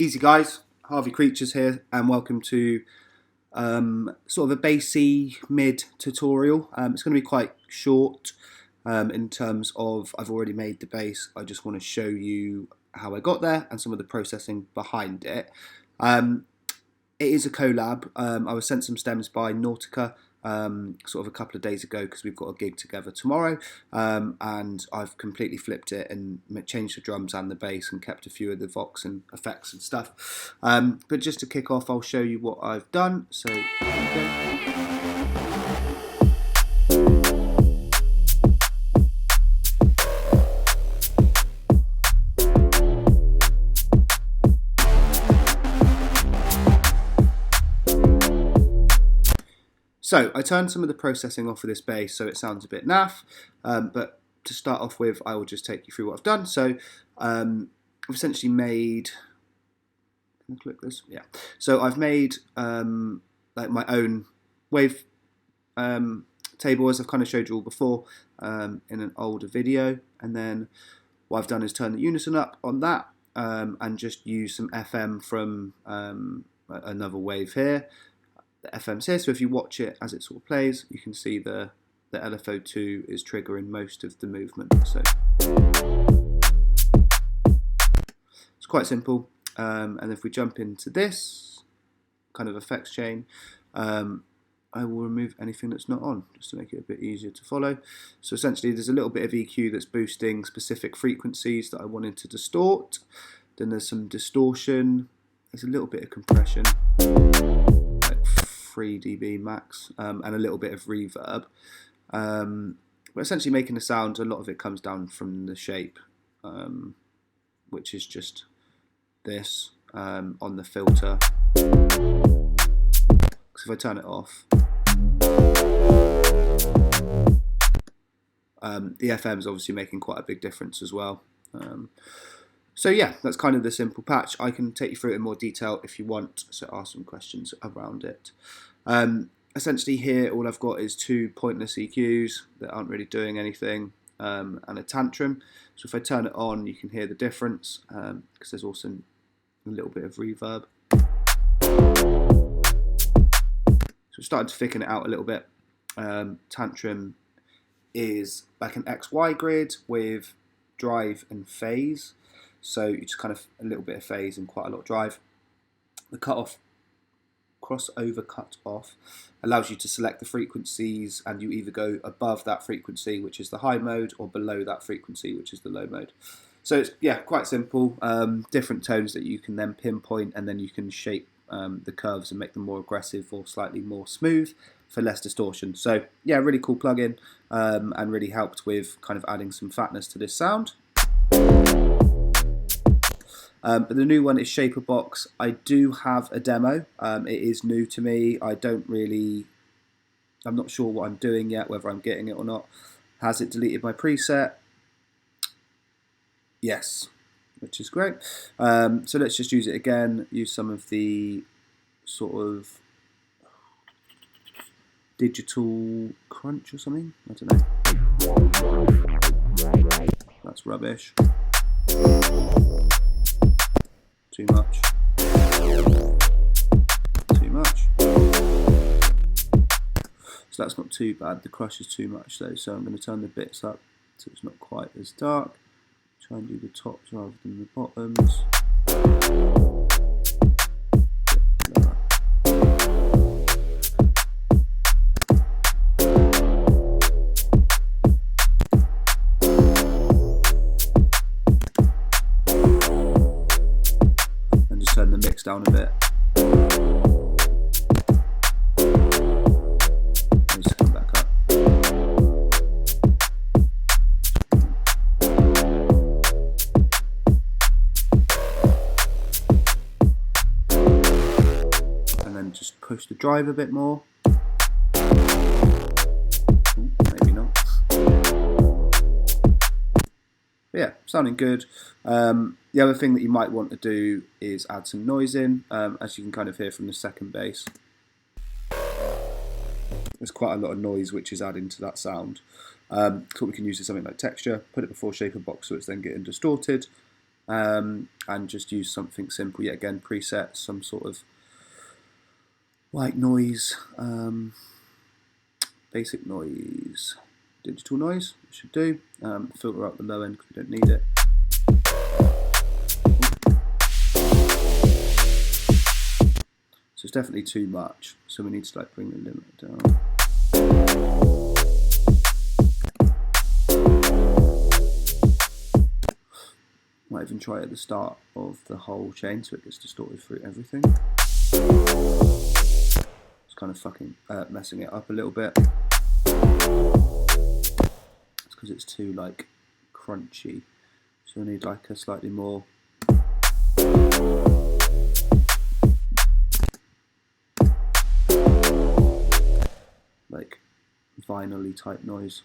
Easy guys, Harvey Creatures here, and welcome to sort of a bassy mid tutorial. It's going to be quite short in terms of I've already made the bass. I just want to show you how I got there and some of the processing behind it. It is a collab. I was sent some stems by Nautica sort of a couple of days ago because we've got a gig together tomorrow, and I've completely flipped it and changed the drums and the bass and kept a few of the vox and effects and stuff. But just to kick off, I'll show you what I've done. So here we go. So I turned some of the processing off of this bass so it sounds a bit naff, but to start off with, I will just take you through what I've done. So I've essentially made, can I click this? Yeah. So I've made like my own wave table, as I've kind of showed you all before in an older video. And then what I've done is turn the unison up on that and just use some FM from another wave here. The FM's here, so if you watch it as it sort of plays, you can see the LFO2 is triggering most of the movement. So it's quite simple. And if we jump into this kind of effects chain, I will remove anything that's not on, just to make it a bit easier to follow. So essentially there's a little bit of EQ that's boosting specific frequencies that I wanted to distort. Then there's some distortion, there's a little bit of compression, 3 dB max, and a little bit of reverb. But essentially making the sound, a lot of it comes down from the shape, which is just this on the filter. So if I turn it off, the FM is obviously making quite a big difference as well. So yeah, that's kind of the simple patch. I can take you through it in more detail if you want, so ask some questions around it. Essentially here, all I've got is two pointless EQs that aren't really doing anything, and a Tantrum. So if I turn it on, you can hear the difference, because there's also a little bit of reverb. So starting to thicken it out a little bit. Tantrum is like an XY grid with drive and phase. So you just kind of a little bit of phase and quite a lot of drive. The crossover cut off allows you to select the frequencies, and you either go above that frequency, which is the high mode, or below that frequency, which is the low mode. So it's quite simple. Different tones that you can then pinpoint, and then you can shape the curves and make them more aggressive or slightly more smooth for less distortion. So yeah, really cool plugin, and really helped with kind of adding some fatness to this sound. But the new one is Shaperbox. I do have a demo. It is new to me. I'm not sure what I'm doing yet, whether I'm getting it or not. Has it deleted my preset? Yes, which is great. So let's just use it again. Use some of the sort of digital crunch or something. I don't know. That's rubbish. Too much. Too much. So that's not too bad. The crush is too much though, so I'm going to turn the bits up so it's not quite as dark. Try and do the tops rather than the bottoms. Turn the mix down a bit. Just come back up. And then just push the drive a bit more. Ooh, maybe not. But yeah, sounding good. The other thing that you might want to do is add some noise in, as you can kind of hear from the second bass. There's quite a lot of noise which is adding to that sound. So what we can use is something like texture, put it before Shaperbox so it's then getting distorted, and just use something simple. Yet again, preset some sort of white noise, basic noise, digital noise, should do. Filter up the low end because we don't need it. So it's definitely too much, so we need to like bring the limit down. Might even try at the start of the whole chain so it gets distorted through everything. It's kind of fucking messing it up a little bit. It's because it's too like crunchy, so we need like a slightly more like vinyl-y type noise.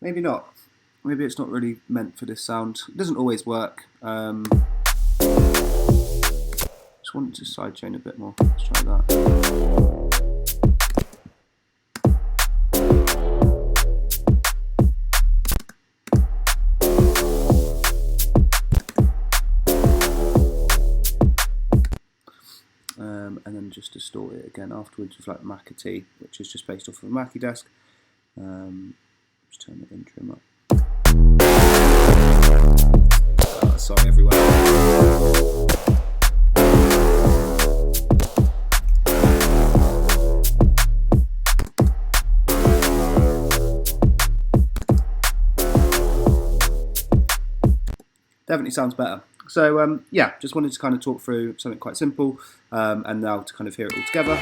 Maybe not. Maybe it's not really meant for this sound. It doesn't always work. Just wanted to sidechain a bit more. Let's try that. And then just distort it again afterwards with like Macca, which is just based off of a Mackie desk. Just turn the intro up. Oh, sorry everyone. Definitely sounds better. So yeah, just wanted to kind of talk through something quite simple, and now to kind of hear it all together.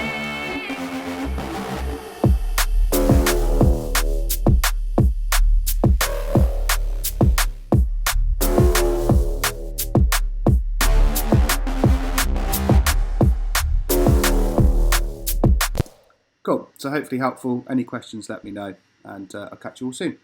Cool, so hopefully helpful. Any questions, let me know, and I'll catch you all soon.